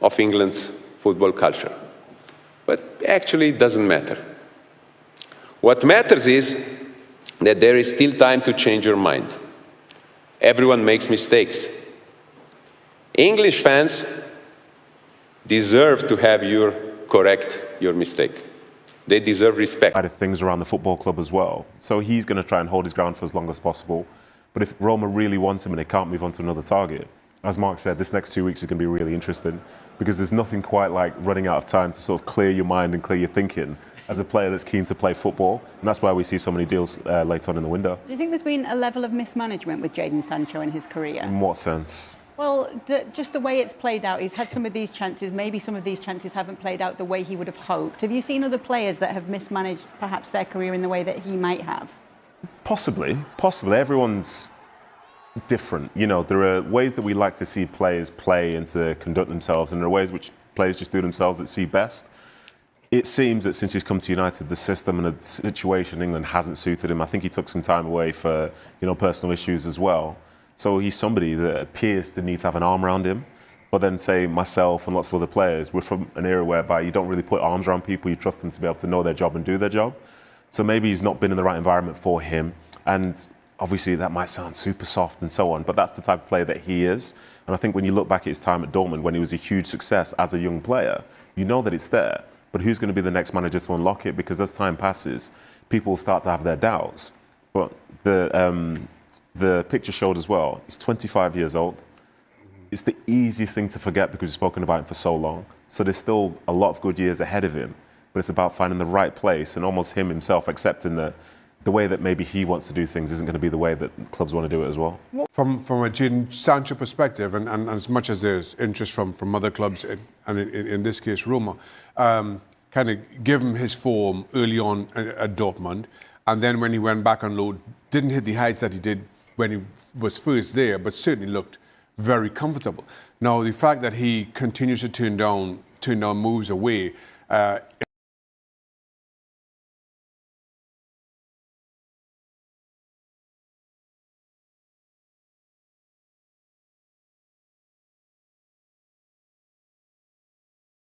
of England's football culture. But actually it doesn't matter. What matters is that there is still time to change your mind. Everyone makes mistakes. English fans deserve to have you correct your mistake. They deserve respect. Things around the football club as well. So he's going to try and hold his ground for as long as possible. But if Roma really wants him and they can't move on to another target, as Mark said, this next 2 weeks is going to be really interesting because there's nothing quite like running out of time to sort of clear your mind and clear your thinking as a player that's keen to play football. And that's why we see so many deals late on in the window. Do you think there's been a level of mismanagement with Jadon Sancho in his career? In what sense? Well, just the way it's played out. He's had some of these chances. Maybe some of these chances haven't played out the way he would have hoped. Have you seen other players that have mismanaged perhaps their career in the way that he might have? Possibly. Everyone's different. You know, there are ways that we like to see players play and to conduct themselves, and there are ways which players just do themselves that see best. It seems that since he's come to United, the system and the situation in England hasn't suited him. I think he took some time away for, personal issues as well. So he's somebody that appears to need to have an arm around him. But then, say, myself and lots of other players, we're from an era whereby you don't really put arms around people. You trust them to be able to know their job and do their job. So maybe he's not been in the right environment for him. And obviously that might sound super soft and so on, but that's the type of player that he is. And I think when you look back at his time at Dortmund, when he was a huge success as a young player, you know that it's there. But who's going to be the next manager to unlock it? Because as time passes, people will start to have their doubts. But the picture showed as well, he's 25 years old. It's the easiest thing to forget because we've spoken about him for so long. So there's still a lot of good years ahead of him, but it's about finding the right place and almost him himself accepting that the way that maybe he wants to do things isn't going to be the way that clubs want to do it as well. From a Jadon Sancho perspective, and as much as there's interest from other clubs, and in this case Roma, kind of give him his form early on at Dortmund, and then when he went back on loan, didn't hit the heights that he did when he was first there, but certainly looked very comfortable. Now, the fact that he continues to turn down moves away,